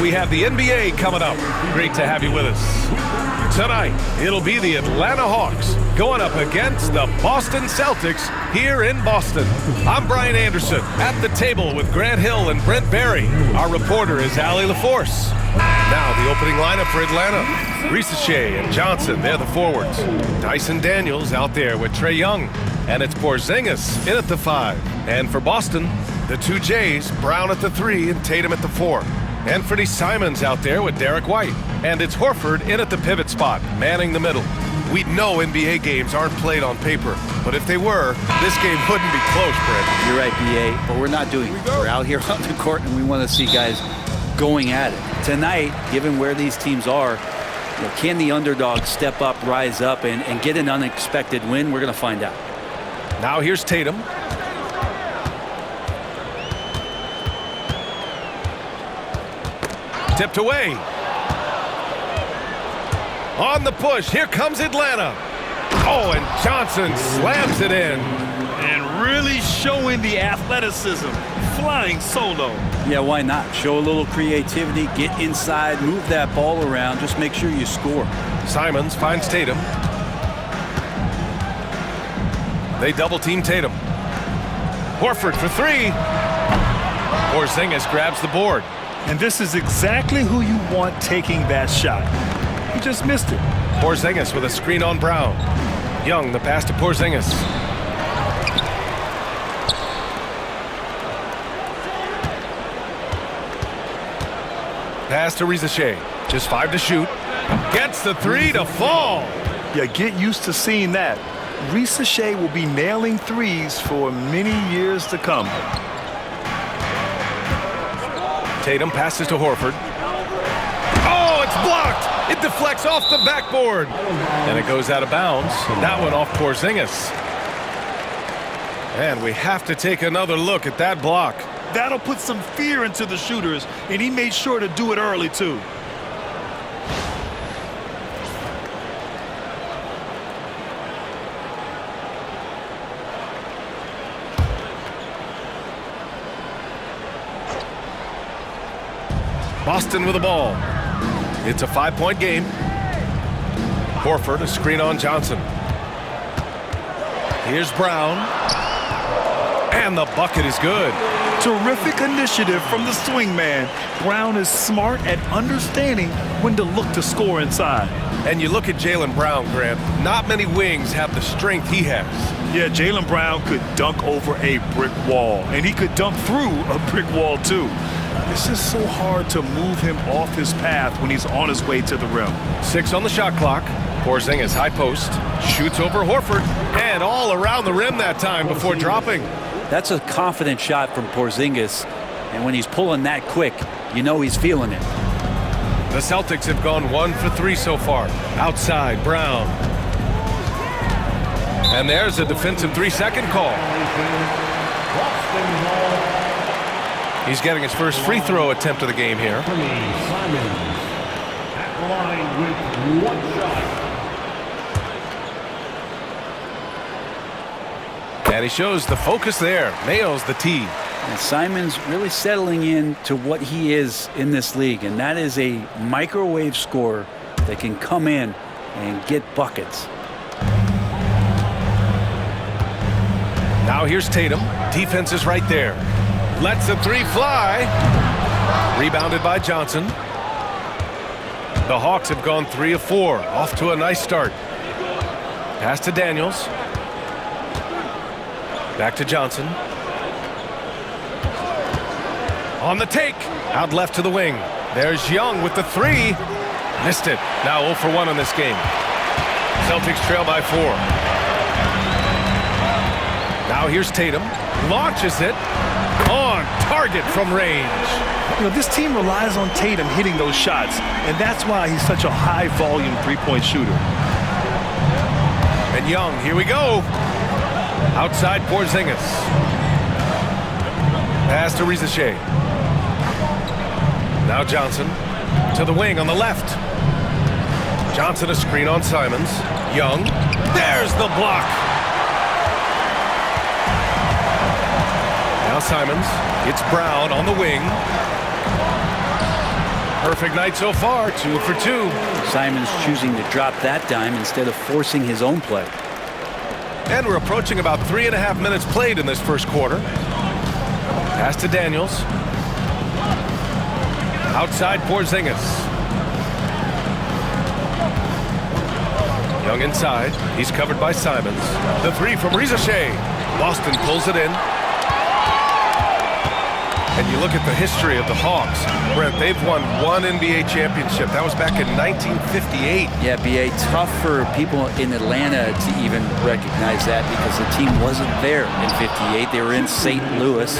We have the NBA coming up. Great to have you with us. Tonight, it'll be the Atlanta Hawks going up against the Boston Celtics here in Boston. I'm Brian Anderson at the table with Grant Hill and Brent Barry. Our reporter is Allie LaForce. Now the opening lineup for Atlanta. Shea and Johnson, they're the forwards. Dyson Daniels out there with Trae Young. And it's Porzingis in at the 5. And for Boston, the two J's, Brown at the 3 and Tatum at the 4. Anthony Simons out there with Derek White. And it's Horford in at the pivot spot, manning the middle. We know NBA games aren't played on paper, but if they were, this game wouldn't be close, Brent. You're right, B.A., but we're not doing it. We're out here on the court, and we want to see guys going at it. Tonight, given where these teams are, can the underdog step up, rise up, and get an unexpected win? We're going to find out. Now here's Tatum. Tipped away. On the push, here comes Atlanta. Oh, and Johnson slams it in. And really showing the athleticism, flying solo. Yeah, why not? Show a little creativity, get inside, move that ball around, just make sure you score. Simons finds Tatum. They double-team Tatum. Horford for 3. Porzingis grabs the board. And this is exactly who you want taking that shot. He just missed it. Porzingis with a screen on Brown. Young, the pass to Porzingis. Pass to Shea. Just 5 to shoot. Gets the 3 to fall. Yeah, get used to seeing that. Shea will be nailing threes for many years to come. Tatum passes to Horford. Oh, it's blocked. It deflects off the backboard. And it goes out of bounds. That one off Porzingis. And we have to take another look at that block. That'll put some fear into the shooters, and he made sure to do it early, too. Boston with the ball. It's a 5-point game. Horford, a screen on Johnson. Here's Brown. And the bucket is good. Terrific initiative from the swing man. Brown is smart at understanding when to look to score inside. And you look at Jaylen Brown, Grant. Not many wings have the strength he has. Yeah, Jaylen Brown could dunk over a brick wall. And he could dunk through a brick wall, too. It's just so hard to move him off his path when he's on his way to the rim. 6 on the shot clock. Porzingis high post. Shoots over Horford. And all around the rim that time before dropping. That's a confident shot from Porzingis. And when he's pulling that quick, you know he's feeling it. The Celtics have gone 1 for 3 so far. Outside, Brown. And there's a defensive 3-second call. He's getting his first free throw attempt of the game here. And he shows the focus there. Nails the tee. And Simons really settling in to what he is in this league, and that is a microwave scorer that can come in and get buckets. Now here's Tatum. Defense is right there. Lets the 3 fly. Rebounded by Johnson. The Hawks have gone 3 of 4. Off to a nice start. Pass to Daniels. Back to Johnson. On the take. Out left to the wing. There's Young with the 3. Missed it. Now 0 for 1 in this game. Celtics trail by 4. Now here's Tatum. Launches it. On target from range. You know, this team relies on Tatum hitting those shots, and that's why he's such a high-volume three-point shooter. And Young, here we go. Outside Porzingis. Pass to Shea. Now Johnson to the wing on the left. Johnson a screen on Simons. Young. There's the block. Now Simons. It's Brown on the wing. perfect night so far, 2 for 2. Simons choosing to drop that dime instead of forcing his own play. And we're approaching about 3.5 minutes played in this first quarter. Pass to Daniels. Outside Porzingis. Young inside. He's covered by Simons. The three from Rizashay. Boston pulls it in. And you look at the history of the Hawks. Brent, they've won one NBA championship. That was back in 1958. Yeah, B.A., tough for people in Atlanta to even recognize that because the team wasn't there in 58. They were in St. Louis,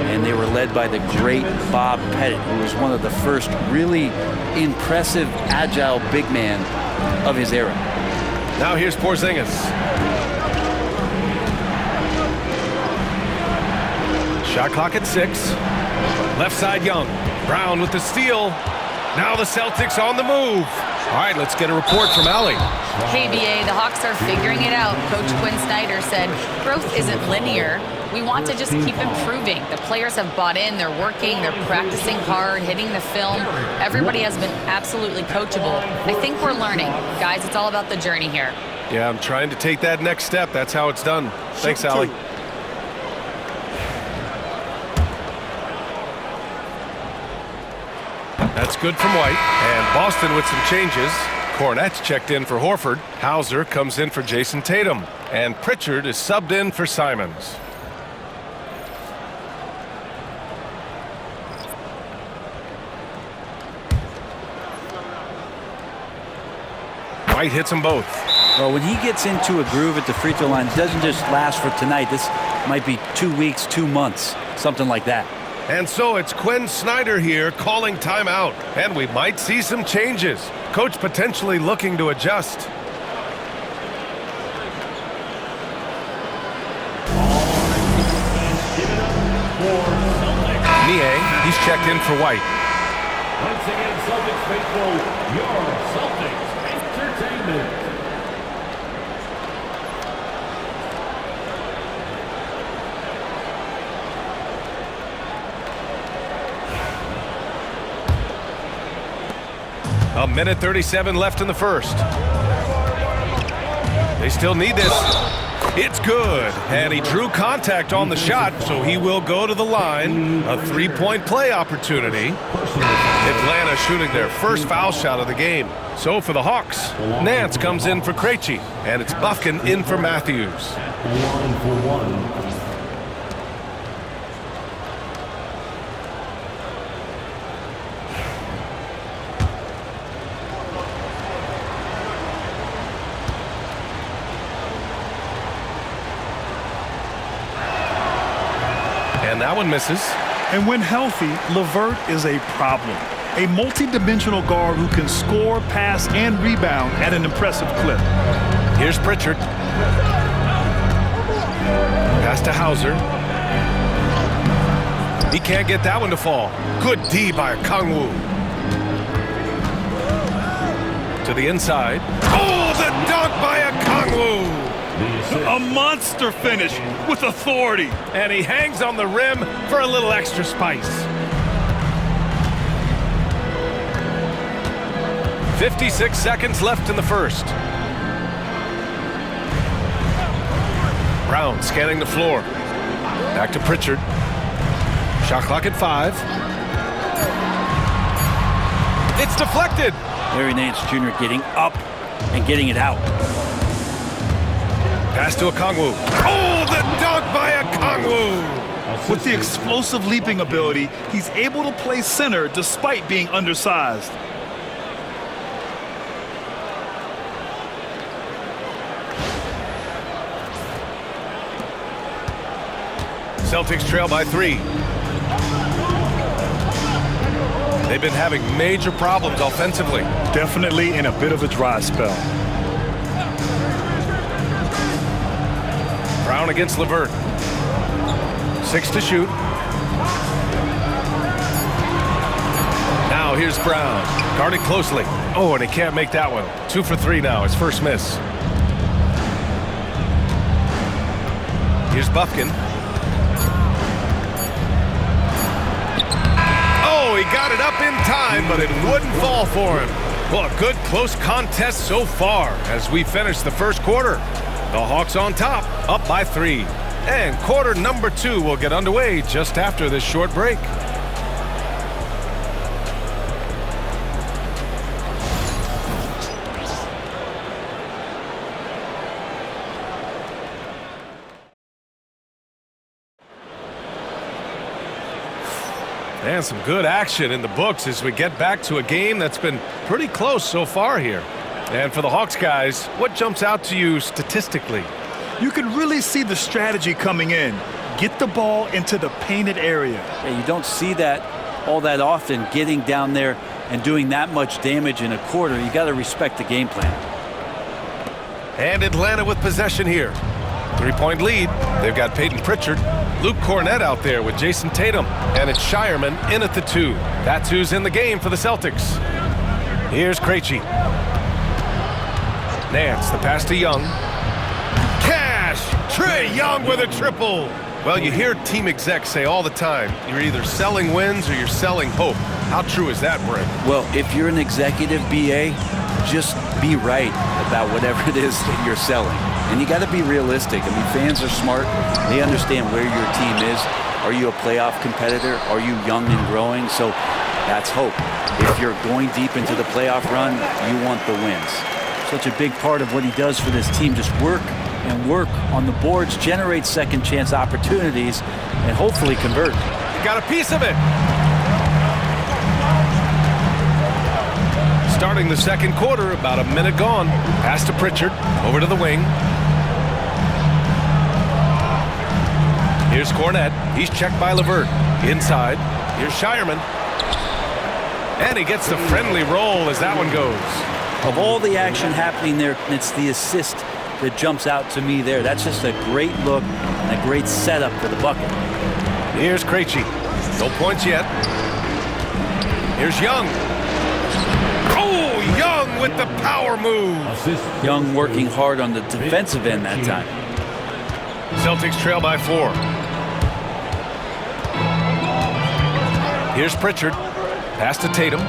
and they were led by the great Bob Pettit, who was one of the first really impressive, agile big man of his era. Now here's Porzingis. Shot clock at 6. Left side Young. Brown with the steal. Now the Celtics on the move. All right, let's get a report from Allie. KBA, the Hawks are figuring it out. Coach Quinn Snyder said, growth isn't linear. We want to just keep improving. The players have bought in. They're working. They're practicing hard, hitting the film. Everybody has been absolutely coachable. I think we're learning. Guys, it's all about the journey here. Yeah, I'm trying to take that next step. That's how it's done. Thanks, Allie. That's good from White. And Boston with some changes. Cornette's checked in for Horford. Hauser comes in for Jason Tatum. And Pritchard is subbed in for Simons. White hits them both. Well, when he gets into a groove at the free throw line, it doesn't just last for tonight. This might be 2 weeks, 2 months, something like that. And so it's Quinn Snyder here calling timeout. And we might see some changes. Coach potentially looking to adjust. Nie, he's checked in for White. Once again, Celtics faithful, your Celtics Entertainment. A minute 37 left in the first. They still need this. It's good. And he drew contact on the shot, so he will go to the line. A three-point play opportunity. Atlanta shooting their first foul shot of the game. So for the Hawks, Nance comes in for Krejci, and it's Bufkin in for Matthews. 1-for-1. And that one misses. And when healthy, LeVert is a problem. A multi-dimensional guard who can score, pass, and rebound at an impressive clip. Here's Pritchard. Pass to Hauser. He can't get that one to fall. Good D by Kangwoo. To the inside. Oh, the dunk by Kangwoo! A monster finish with authority. And he hangs on the rim for a little extra spice. 56 seconds left in the first. Brown scanning the floor. Back to Pritchard. Shot clock at 5. It's deflected. Larry Nance Jr. getting up and getting it out. Pass to Okongwu. Oh, the dunk by Okongwu! With the explosive leaping ability, he's able to play center despite being undersized. Celtics trail by 3. They've been having major problems offensively. Definitely in a bit of a dry spell. Brown against LeVert. 6 to shoot. Now here's Brown. Guarded closely. Oh, and he can't make that one. 2 for 3 now, his first miss. Here's Bufkin. Oh, he he got it up in time, but it wouldn't fall for him. Well, a good close contest so far as we finish the first quarter. The Hawks on top, up by 3. And quarter number 2 will get underway just after this short break. And some good action in the books as we get back to a game that's been pretty close so far here. And for the Hawks guys, what jumps out to you statistically? You can really see the strategy coming in. Get the ball into the painted area. Yeah, you don't see that all that often, getting down there and doing that much damage in a quarter. You got to respect the game plan. And Atlanta with possession here. 3-point lead. They've got Peyton Pritchard, Luke Cornett out there with Jason Tatum, and it's Shireman in at the 2. That's who's in the game for the Celtics. Here's Krejci. Nance, the pass to Young. Cash! Trae Young with a triple. Well, you hear team execs say all the time, you're either selling wins or you're selling hope. How true is that, Brent? Well, if you're an executive BA, just be right about whatever it is that you're selling. And you got to be realistic. I mean, fans are smart. They understand where your team is. Are you a playoff competitor? Are you young and growing? So that's hope. If you're going deep into the playoff run, you want the wins. Such a big part of what he does for this team, just work and work on the boards, generate second chance opportunities, and hopefully convert. You got a piece of it. Starting the second quarter, about a minute gone. Pass to Pritchard, over to the wing. Here's Cornett. He's checked by LeVert. Inside. Here's Shireman. And he gets the friendly roll as that one goes. Of all the action happening there, it's the assist that jumps out to me there. That's just a great look and a great setup for the bucket. Here's Krejci. No points yet. Here's Young. Oh, Young with the power move. Young working hard on the defensive end that time. Celtics trail by 4. Here's Pritchard. Pass to Tatum.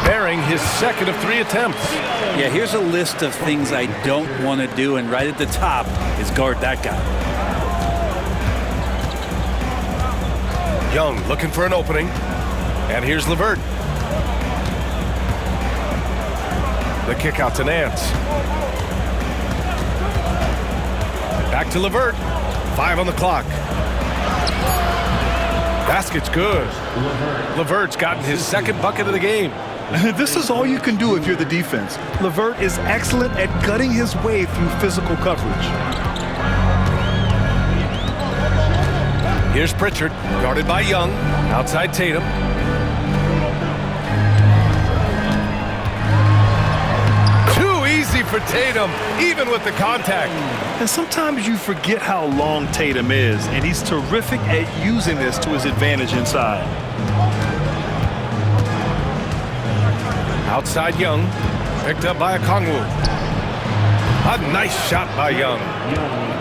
Bearing his second of 3 attempts. Yeah, here's a list of things I don't want to do, and right at the top is guard that guy. Young looking for an opening. And here's LeVert. The kick out to Nance. Back to LeVert. 5 on the clock. Basket's good. LeVert's gotten his second bucket of the game. This is all you can do if you're the defense. LeVert is excellent at gutting his way through physical coverage. Here's Pritchard, guarded by Young. Outside Tatum. Too easy for Tatum, even with the contact. And sometimes you forget how long Tatum is, and he's terrific at using this to his advantage inside. Outside Young, picked up by Okongwu. A nice shot by Young.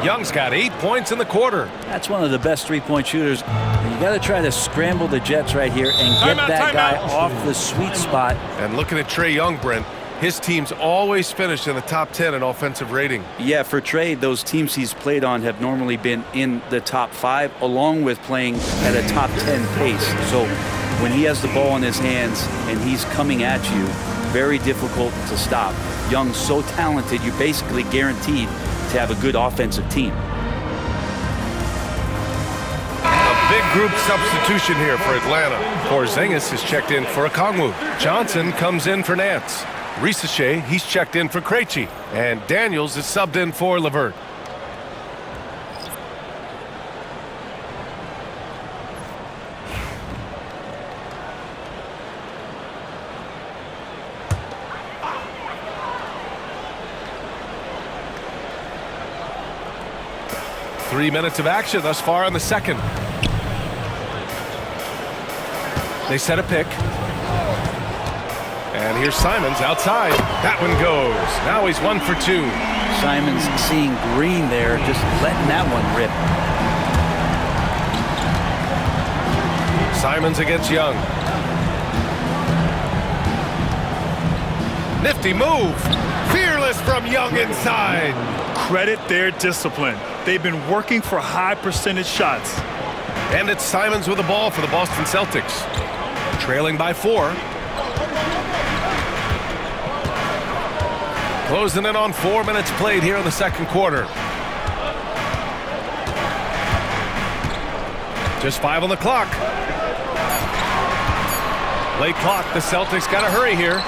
Young's got 8 points in the quarter. That's one of the best three-point shooters. And you got to try to scramble the Jets right here and get that guy off the sweet spot. And looking at Trae Young, Brent, his team's always finished in the top 10 in offensive rating. Yeah, for Trae, those teams he's played on have normally been in the top 5, along with playing at a top 10 pace. So when he has the ball in his hands and he's coming at you, very difficult to stop. Young's so talented, you're basically guaranteed to have a good offensive team. A big group substitution here for Atlanta. Porzingis is checked in for Okongwu. Johnson comes in for Nance. Risache, he's checked in for Krejci. And Daniels is subbed in for LeVert. Three minutes of action thus far in the second. They set a pick. And here's Simons outside. That one goes. Now he's 1 for 2. Simons seeing green there, just letting that one rip. Simons against Young. Nifty move. Fearless from Young inside. Credit their discipline. They've been working for high percentage shots. And it's Simons with the ball for the Boston Celtics. Trailing by 4. Closing in on 4 minutes played here in the second quarter. Just 5 on the clock. Late clock. The Celtics got to hurry here.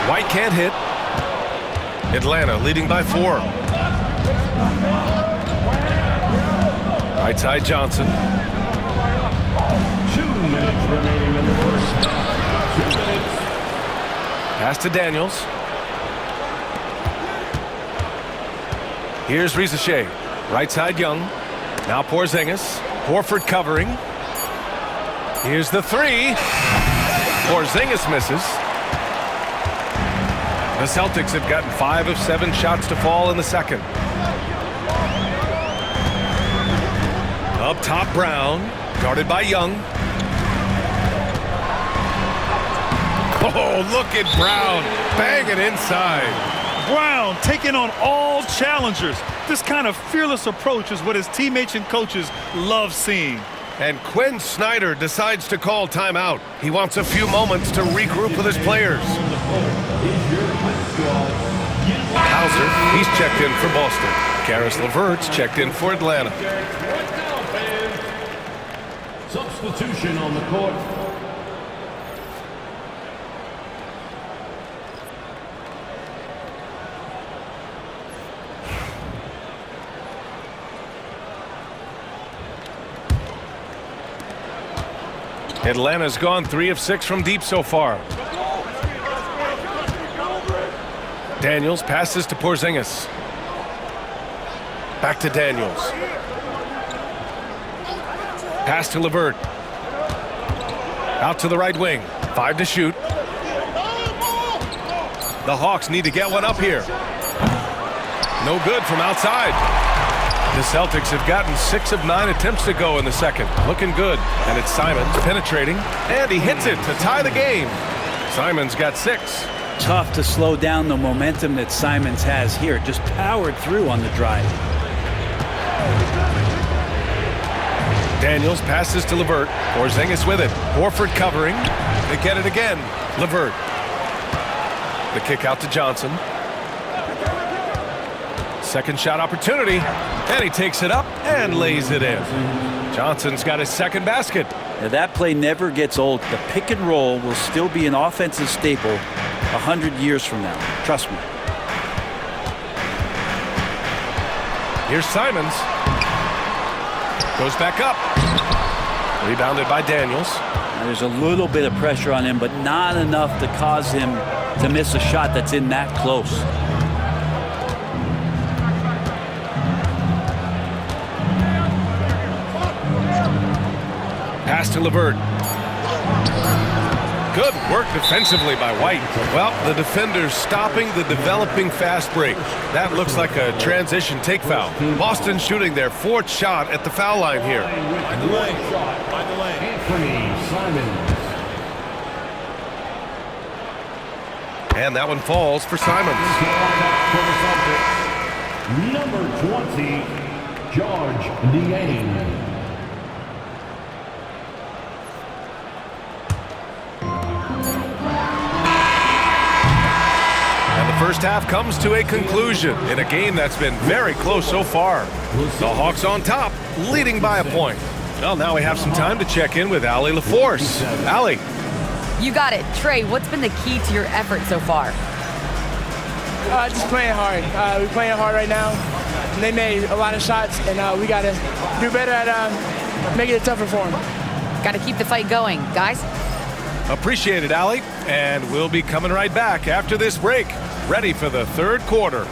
White can't hit. Atlanta leading by 4. Right side Johnson. 2 minutes remaining in the first half. 2 minutes. Pass to Daniels. Here's Rizachet. Right side Young. Now Porzingis. Horford covering. Here's the 3. Porzingis misses. The Celtics have gotten 5 of 7 shots to fall in the second. Up top Brown. Guarded by Young. Oh, look at Brown. Banging inside. Brown taking on all challengers. This kind of fearless approach is what his teammates and coaches love seeing. And Quinn Snyder decides to call timeout. He wants a few moments to regroup with his players. Hauser, he's checked in for Boston. Karis LeVert's checked in for Atlanta. Substitution on the court. Atlanta's gone 3 of 6 from deep so far. Daniels passes to Porzingis. Back to Daniels. Pass to LeVert. Out to the right wing. 5 to shoot. The Hawks need to get one up here. No good from outside. The Celtics have gotten 6 of 9 attempts to go in the second. Looking good. And it's Simons penetrating. And he hits it to tie the game. Simons got 6. Tough to slow down the momentum that Simons has here. Just powered through on the drive. Daniels passes to LeVert. Porzingis with it. Horford covering. They get it again. LeVert. The kick out to Johnson. Second shot opportunity. And he takes it up and lays it in. Johnson's got his second basket. Now that play never gets old. The pick and roll will still be an offensive staple 100 years from now. Trust me. Here's Simons. Goes back up. Rebounded by Daniels. Now there's a little bit of pressure on him, but not enough to cause him to miss a shot that's in that close. Pass to LeVert. Good work defensively by White. Well, the defender's stopping the developing fast break. That looks like a transition take foul. Boston shooting their 4th shot at the foul line here. Anthony Simons. And that one falls for Simons. Number 20, George Niang. First half comes to a conclusion in a game that's been very close so far. The Hawks on top, leading by a point. Well, now we have some time to check in with Allie LaForce. Allie. You got it. Trey, what's been the key to your effort so far? Just playing hard. We're playing hard right now. They made a lot of shots, and we got to do better at making it tougher for them. Got to keep the fight going. Guys? Appreciate it, Allie. And we'll be coming right back after this break. Ready for the third quarter.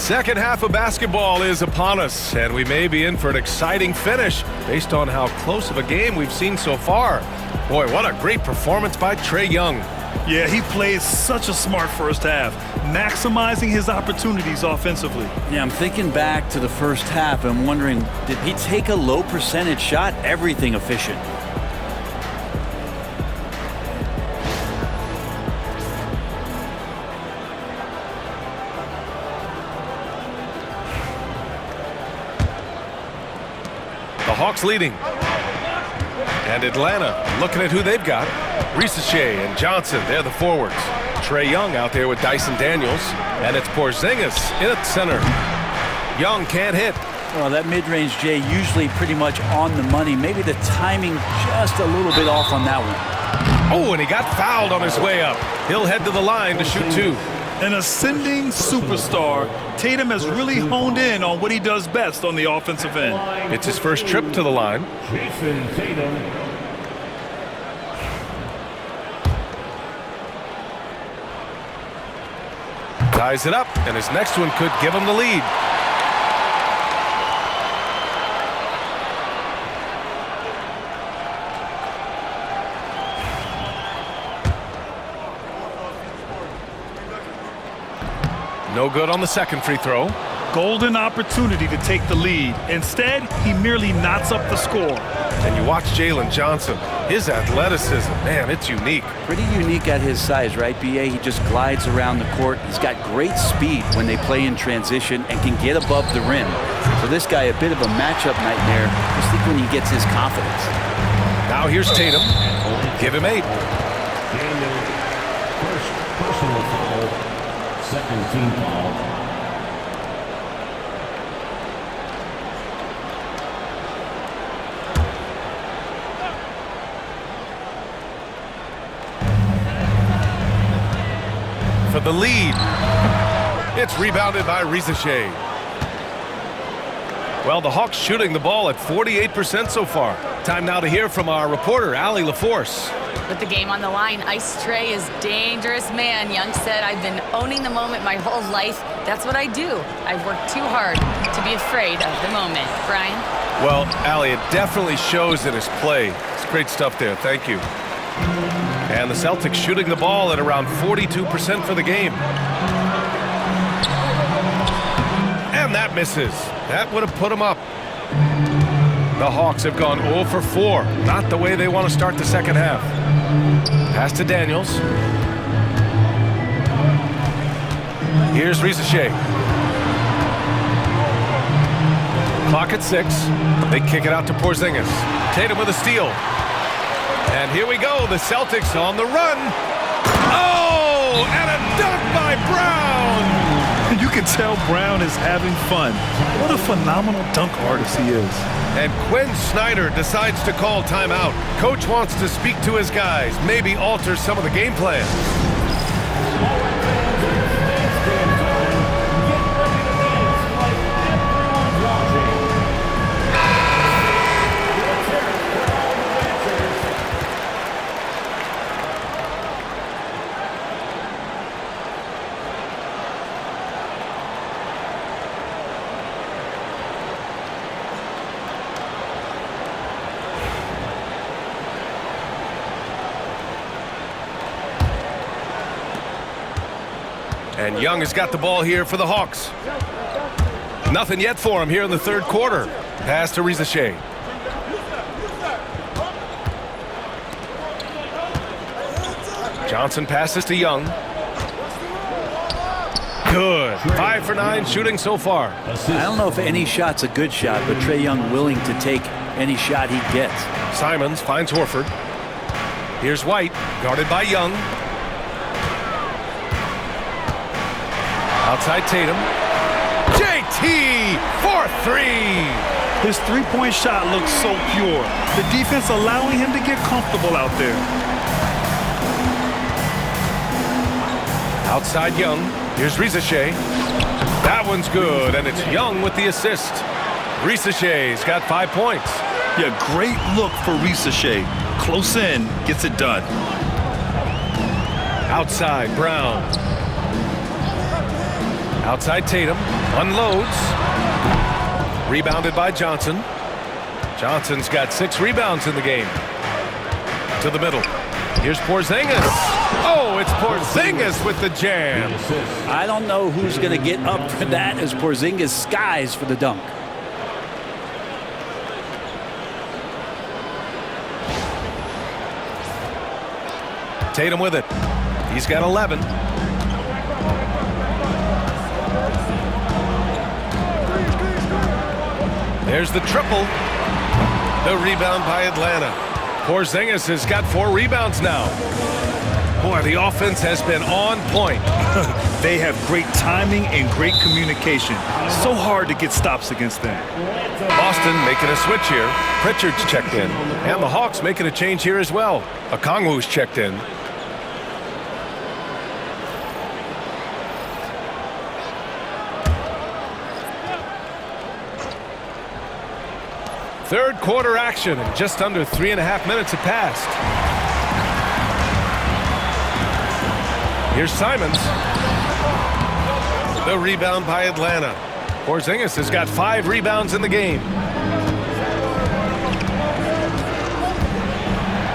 Second half of basketball is upon us, and we may be in for an exciting finish based on how close of a game we've seen so far. Boy, what a great performance by Trae Young. Yeah, he played such a smart first half, maximizing his opportunities offensively. Yeah, I'm thinking back to the first half. I'm wondering, did he take a low percentage shot? Everything efficient. The Hawks leading. And Atlanta looking at who they've got. Shea and Johnson, they're the forwards. Trae Young out there with Dyson Daniels. And it's Porzingis in at center. Young can't hit. Well, that mid-range, Jay, usually pretty much on the money. Maybe the timing just a little bit off on that one. Oh, and he got fouled on his way up. He'll head to the line to shoot two. An ascending superstar, Tatum has really honed in on what he does best on the offensive end. It's his first trip to the line. Jason Tatum. Ties it up, and his next one could give him the lead. No good on the second free throw. Golden opportunity to take the lead. Instead, he merely knots up the score. And you watch Jalen Johnson. His athleticism, man, it's unique. Pretty unique at his size, right, B.A.? He just glides around the court. He's got great speed when they play in transition and can get above the rim. So this guy, a bit of a matchup nightmare, just think when he gets his confidence. Now here's Tatum. Give him 8. Daniel, first personal foul, second team foul. For the lead. It's rebounded by Shea. Well, the Hawks shooting the ball at 48% so far. Time now to hear from our reporter, Allie LaForce. With the game on the line, Ice Trae is dangerous man. Young said, I've been owning the moment my whole life. That's what I do. I've worked too hard to be afraid of the moment. Brian? Well, Allie, it definitely shows in his play. It's great stuff there. Thank you. And the Celtics shooting the ball at around 42% for the game. And that misses. That would have put them up. The Hawks have gone 0 for 4. Not the way they want to start the second half. Pass to Daniels. Here's Shea. Clock at 6. They kick it out to Porzingis. Tatum with a steal. And here we go, the Celtics on the run. Oh, and a dunk by Brown. You can tell Brown is having fun. What a phenomenal dunk artist he is. And Quinn Snyder decides to call timeout. Coach wants to speak to his guys, maybe alter some of the game plan. And Young has got the ball here for the Hawks. Nothing yet for him here in the third quarter. Pass to Shea. Johnson passes to Young. Good. 5 for 9 shooting so far. I don't know if any shot's a good shot, but Trae Young willing to take any shot he gets. Simons finds Horford. Here's White, guarded by Young. Outside Tatum. JT for 3. His three-point shot looks so pure. The defense allowing him to get comfortable out there. Outside Young. Here's Shea. That one's good, and it's Young with the assist. Shea's got 5 points. Yeah, great look for Shea. Close in, gets it done. Outside Brown. Outside Tatum. Unloads. Rebounded by Johnson. Johnson's got 6 rebounds in the game. To the middle. Here's Porzingis. Oh, it's Porzingis with the jam. I don't know who's going to get up for that as Porzingis skies for the dunk. Tatum with it. He's got 11. There's the triple. The rebound by Atlanta. Porzingis has got 4 rebounds now. Boy, the offense has been on point. They have great timing and great communication. So hard to get stops against them. Boston making a switch here. Pritchard's checked in. And the Hawks making a change here as well. Okongwu's checked in. Third quarter action, and just under 3.5 minutes have passed. Here's Simons. The rebound by Atlanta. Porzingis has got 5 rebounds in the game.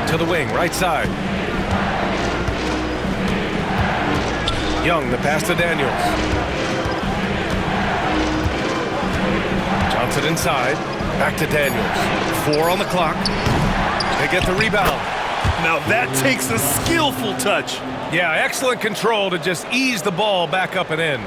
To the wing, right side. Young, the pass to Daniels. Johnson inside. Back to Daniels. 4 on the clock. They get the rebound. Now that takes a skillful touch. Yeah, excellent control to just ease the ball back up and in.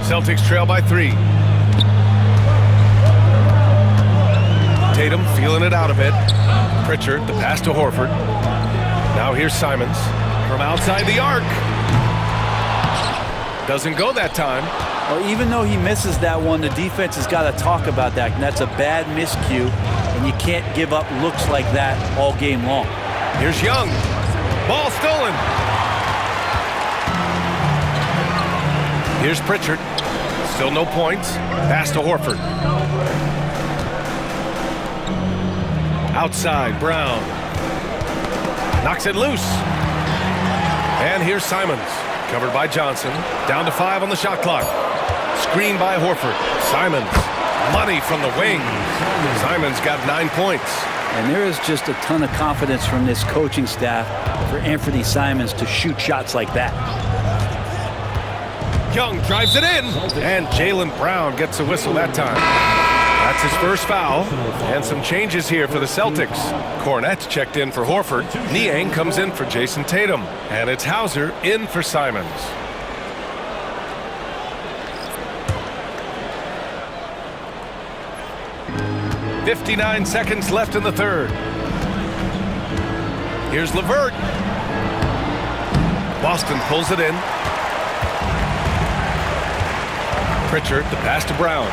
Celtics trail by 3. Tatum feeling it out a bit. Pritchard, the pass to Horford. Now here's Simons from outside the arc. Doesn't go that time. Well, even though he misses that one, the defense has got to talk about that. And that's a bad miscue, and you can't give up looks like that all game long. Here's Young. Ball stolen. Here's Pritchard. Still no points. Pass to Horford. Outside, Brown. Knocks it loose. And here's Simons. Covered by Johnson. Down to 5 on the shot clock. Screen by Horford. Simons. Money from the wing. Simons got 9 points. And there is just a ton of confidence from this coaching staff for Anthony Simons to shoot shots like that. Young drives it in. And Jaylen Brown gets a whistle that time. That's his first foul. And some changes here for the Celtics. Cornette's checked in for Horford. Niang comes in for Jason Tatum. And it's Hauser in for Simons. .59 seconds left in the third. Here's LeVert. Boston pulls it in. Pritchard, the pass to Brown.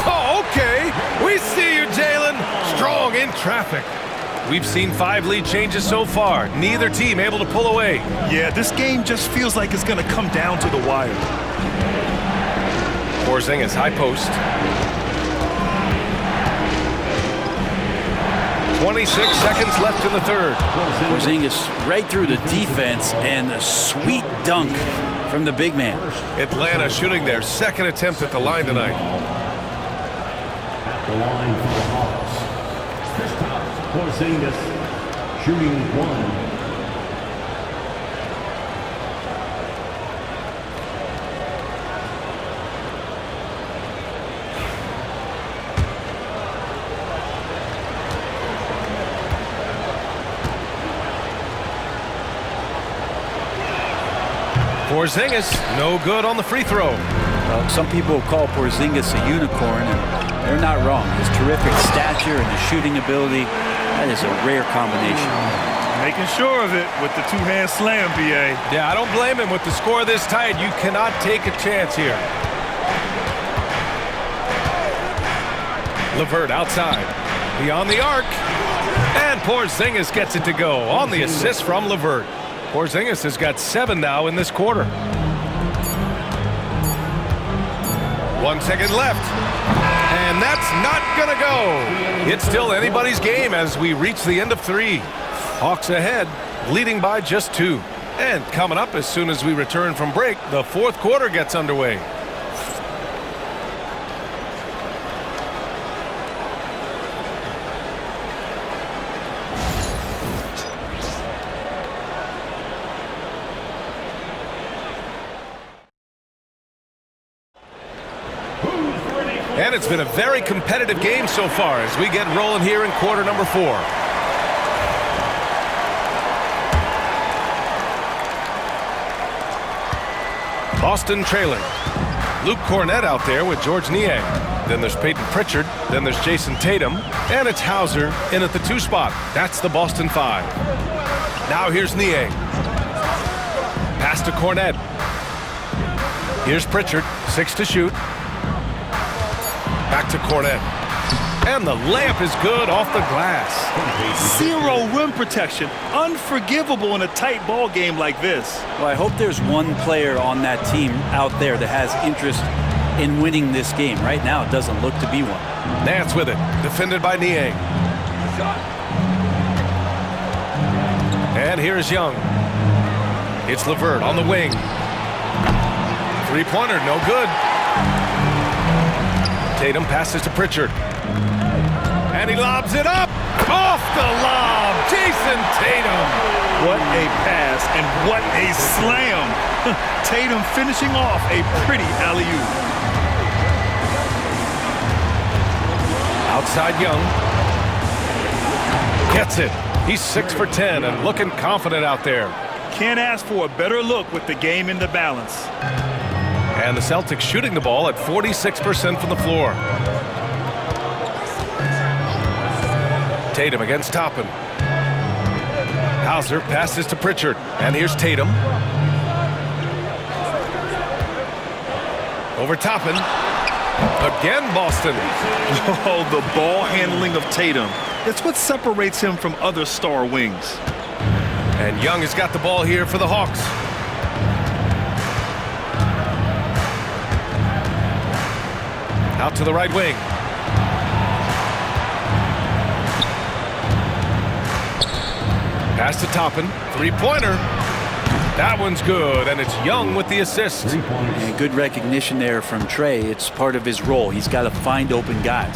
Oh, okay. We see you, Jaylen. Strong in traffic. We've seen 5 lead changes so far. Neither team able to pull away. Yeah, this game just feels like it's going to come down to the wire. Porzingis, high post. 26 seconds left in the third. Porzingis right through the defense and a sweet dunk from the big man. Atlanta shooting their second attempt at the line tonight. At the line for the Hawks, Kirstaps Porzingis, shooting 1. Porzingis, no good on the free throw. Well, some people call Porzingis a unicorn, and they're not wrong. His terrific stature and his shooting ability, that is a rare combination. Making sure of it with the two-hand slam, B.A. Yeah, I don't blame him. With the score this tight, you cannot take a chance here. LeVert outside. Beyond the arc. And Porzingis gets it to go on the assist from LeVert. Porzingis has got 7 now in this quarter. 1 second left. And that's not going to go. It's still anybody's game as we reach the end of 3. Hawks ahead, leading by just 2. And coming up as soon as we return from break, the 4th quarter gets underway. And it's been a very competitive game so far as we get rolling here in quarter number 4. Boston trailing. Luke Cornett out there with Georges Niang. Then there's Peyton Pritchard. Then there's Jason Tatum. And it's Hauser in at the 2 spot. That's the Boston 5. Now here's Niang. Pass to Cornett. Here's Pritchard. 6 to shoot. Back to Cornett. And the layup is good off the glass. 0 rim protection. Unforgivable in a tight ball game like this. Well, I hope there's one player on that team out there that has interest in winning this game. Right now, it doesn't look to be one. Nance with it. Defended by Niang. And here's Young. It's LeVert on the wing. 3-pointer, no good. Tatum passes to Pritchard. And he lobs it up. Off the lob. Jason Tatum. What a pass and what a slam. Tatum finishing off a pretty alley-oop. Outside Young. Gets it. He's 6 for 10 and looking confident out there. Can't ask for a better look with the game in the balance. And the Celtics shooting the ball at 46% from the floor. Tatum against Toppin. Hauser passes to Pritchard. And here's Tatum. Over Toppin. Again Boston. Oh, the ball handling of Tatum. It's what separates him from other star wings. And Young has got the ball here for the Hawks. Out to the right wing. Pass to Toppin. 3-pointer. That one's good, and it's Young with the assist. And good recognition there from Trey. It's part of his role. He's got to find open guys.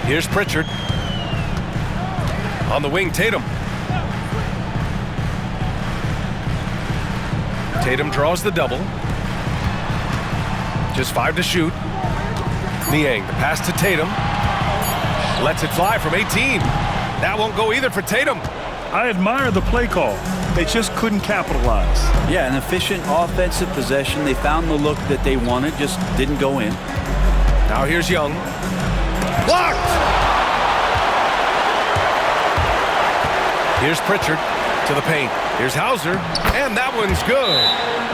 Here's Pritchard. On the wing, Tatum. Tatum draws the double. Just 5 to shoot. Niang, the pass to Tatum. Lets it fly from 18. That won't go either for Tatum. I admire the play call. They just couldn't capitalize. Yeah, an efficient offensive possession. They found the look that they wanted, just didn't go in. Now here's Young. Blocked! Here's Pritchard to the paint. Here's Hauser, and that one's good.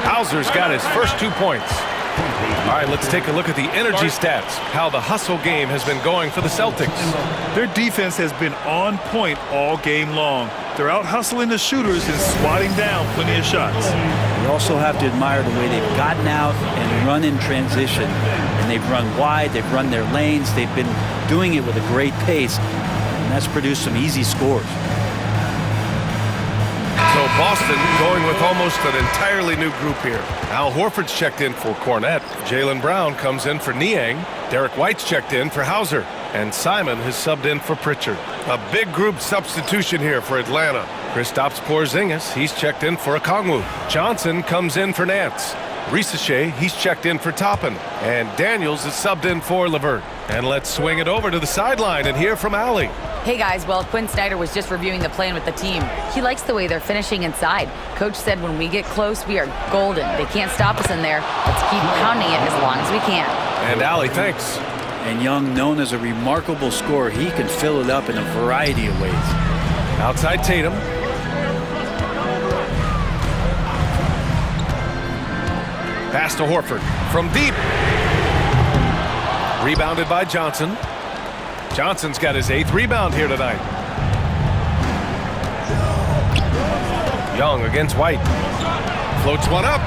Hauser's got his first 2 points. All right, let's take a look at the energy stats, how the hustle game has been going for the Celtics. Their defense has been on point all game long. They're out hustling the shooters and swatting down plenty of shots. You also have to admire the way they've gotten out and run in transition. And they've run wide, they've run their lanes, they've been doing it with a great pace, and that's produced some easy scores. So Boston going with almost an entirely new group here. Al Horford's checked in for Cornett. Jaylen Brown comes in for Niang. Derek White's checked in for Hauser. And Simon has subbed in for Pritchard. A big group substitution here for Atlanta. Kirstaps Porzingis, he's checked in for Okongwu. Johnson comes in for Nance. Risache, he's checked in for Toppin. And Daniels is subbed in for LeVert. And let's swing it over to the sideline and hear from Allie. Hey guys, well, Quinn Snyder was just reviewing the plan with the team. He likes the way they're finishing inside. Coach said when we get close, we are golden. They can't stop us in there. Let's keep pounding it as long as we can. And Allie, thanks. And Young, known as a remarkable scorer, he can fill it up in a variety of ways. Outside Tatum. Pass to Horford from deep. Rebounded by Johnson. Johnson's got his 8th rebound here tonight. Young against White. Floats one up.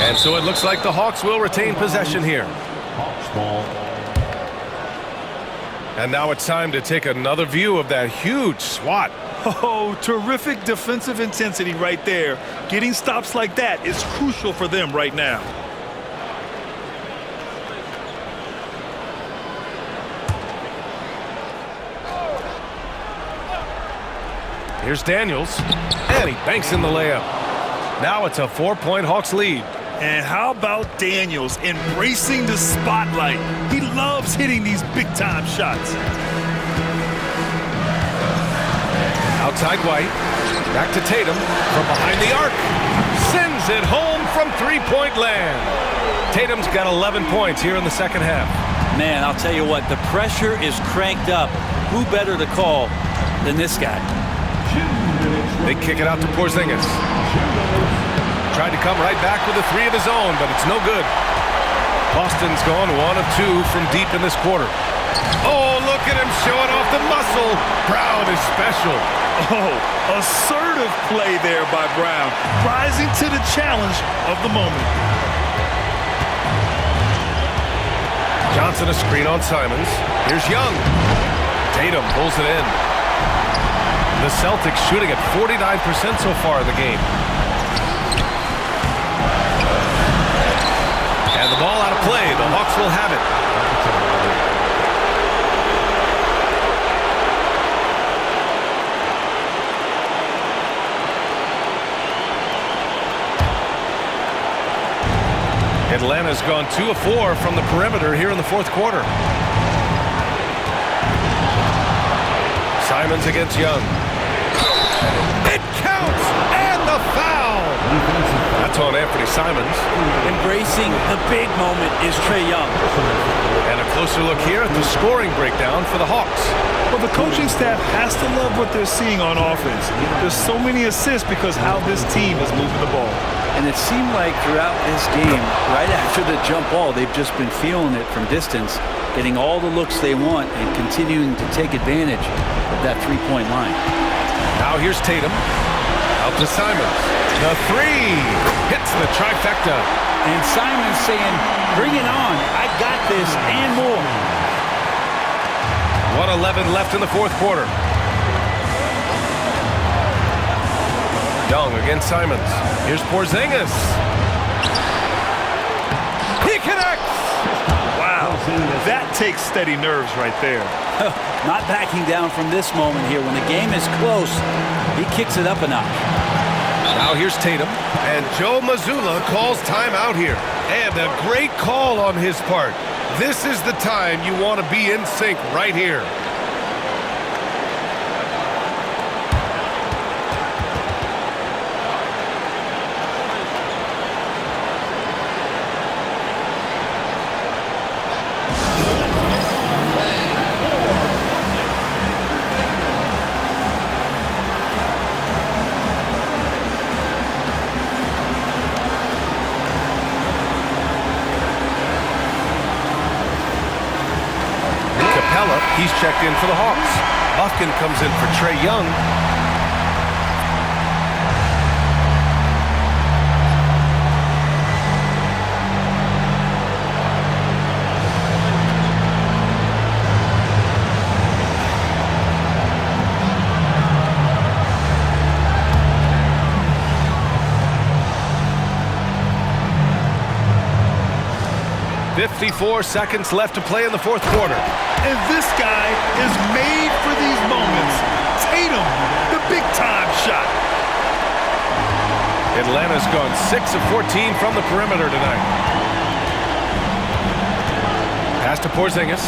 And so it looks like the Hawks will retain possession here. Hawks ball. And now it's time to take another view of that huge swat. Oh, terrific defensive intensity right there. Getting stops like that is crucial for them right now. Here's Daniels, and he banks in the layup. Now it's a 4-point Hawks lead. And how about Daniels embracing the spotlight? He loves hitting these big-time shots. Outside White, back to Tatum from behind the arc. Sends it home from three-point land. Tatum's got 11 points here in the second half. Man, I'll tell you what, the pressure is cranked up. Who better to call than this guy? They kick it out to Porzingis. Tried to come right back with a three of his own, but it's no good. Boston's gone 1 of 2 from deep in this quarter. Oh, look at him showing off the muscle. Brown is special. Oh, assertive play there by Brown, rising to the challenge of the moment. Johnson a screen on Simons. Here's Young. Tatum pulls it in. The Celtics shooting at 49% so far in the game. And the ball out of play. The Hawks will have it. Atlanta's gone 2 of 4 from the perimeter here in the fourth quarter. Simons against Young. It counts, and the foul. That's on Anthony Simons. Embracing the big moment is Trae Young. And a closer look here at the scoring breakdown for the Hawks. Well, the coaching staff has to love what they're seeing on offense. There's so many assists because how this team is moving the ball. And it seemed like throughout this game, right after the jump ball, they've just been feeling it from distance, getting all the looks they want and continuing to take advantage of that three-point line. Now here's Tatum. Out to Simons. The three hits the trifecta. And Simons saying, bring it on. I got this and more. 1:11 left in the fourth quarter. Young against Simons. Here's Porzingis. He connects. Wow, that takes steady nerves right there. Not backing down from this moment here. When the game is close, he kicks it up a notch. Now here's Tatum. And Joe Mazzulla calls timeout here. And a great call on his part. This is the time you want to be in sync right here. He's checked in for the Hawks. Buffkin comes in for Trae Young. .54 seconds left to play in the fourth quarter. And this guy is made for these moments. Tatum, the big-time shot. Atlanta's gone 6 of 14 from the perimeter tonight. Pass to Porzingis.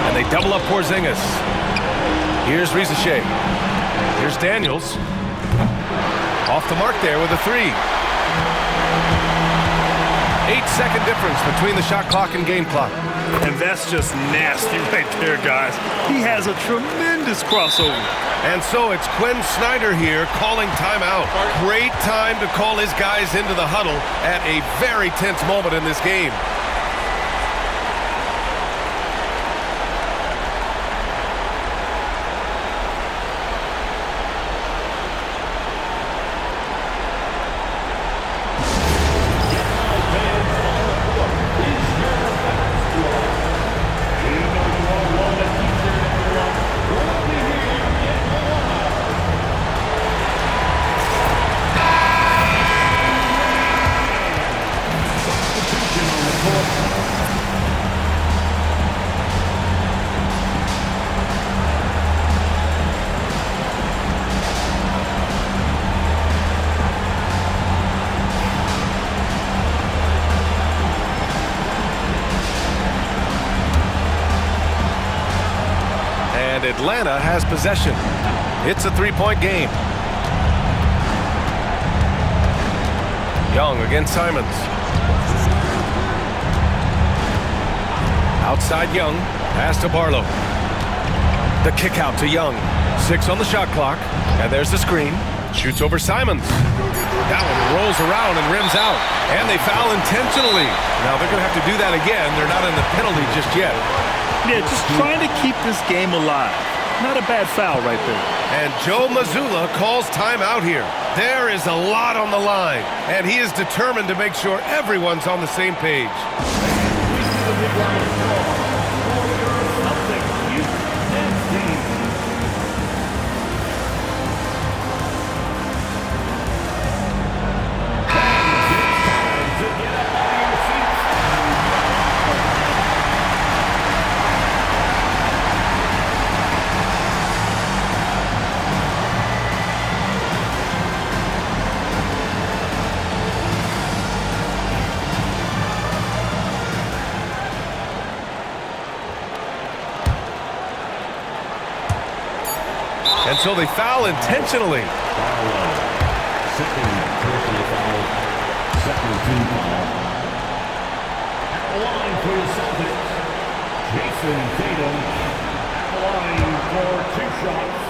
And they double up Porzingis. Here's Rizachet. Here's Daniels. Off the mark there with a three. 8-second difference between the shot clock and game clock. And that's just nasty right there, guys. He has a tremendous crossover. And so it's Quinn Snyder here calling timeout. Great time to call his guys into the huddle at a very tense moment in this game. And Atlanta has possession. It's a three-point game. Young against Simons. Outside Young. Pass to Barlow. The kick out to Young. 6 on the shot clock. And there's the screen. Shoots over Simons. That one rolls around and rims out. And they foul intentionally. Now they're going to have to do that again. They're not in the penalty just yet. Yeah, just trying to keep this game alive. Not a bad foul right there. And Joe Mazzulla calls timeout here. There is a lot on the line. And he is determined to make sure everyone's on the same page. And so they foul intentionally. Second personal foul. Second team foul. At the line for the Celtics, Jason Tatum. At the line for 2 shots.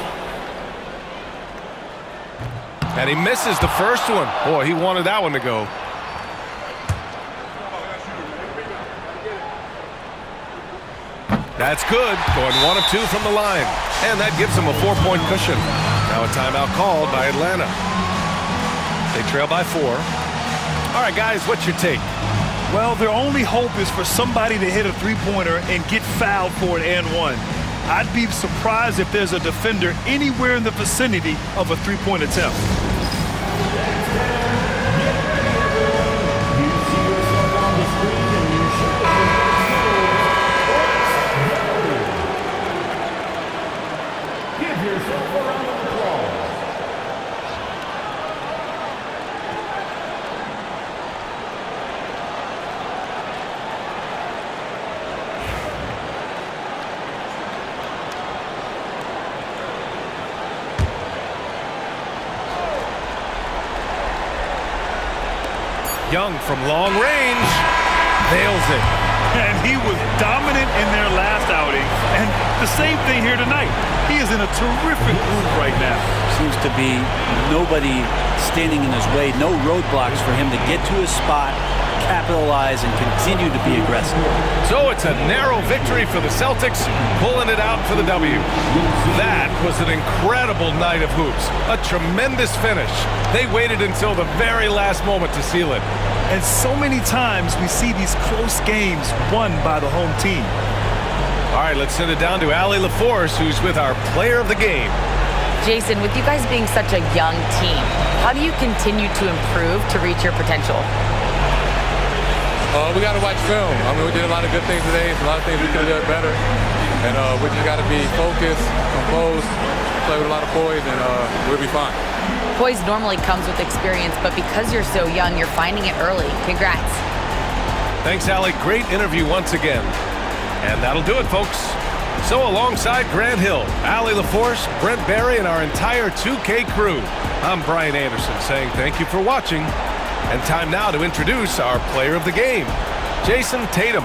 And he misses the first one. Boy, he wanted that one to go. That's good. Going 1 of 2 from the line. And that gives them a 4-point cushion. Now a timeout called by Atlanta. They trail by 4. All right, guys, what's your take? Well, their only hope is for somebody to hit a three-pointer and get fouled for an and one. I'd be surprised if there's a defender anywhere in the vicinity of a three-point attempt. Young from long range. Nails it. And he was dominant in their last outing. And the same thing here tonight. He is in a terrific groove right now. Seems to be nobody standing in his way, no roadblocks for him to get to his spot, capitalize, and continue to be aggressive. So it's a narrow victory for the Celtics, pulling it out for the W. That was an incredible night of hoops. A tremendous finish. They waited until the very last moment to seal it. And so many times we see these close games won by the home team. All right, let's send it down to Allie LaForce, who's with our player of the game. Jason, with you guys being such a young team, how do you continue to improve to reach your potential? We got to watch film. I mean, we did a lot of good things today. A lot of things we could have done better. And we just got to be focused, composed, play with a lot of poise, and we'll be fine. Poise normally comes with experience, but because you're so young, you're finding it early. Congrats. Thanks, Allie. Great interview once again. And that'll do it, folks. So alongside Grant Hill, Allie LaForce, Brent Barry, and our entire 2K crew, I'm Brian Anderson saying thank you for watching. And time now to introduce our player of the game, Jason Tatum.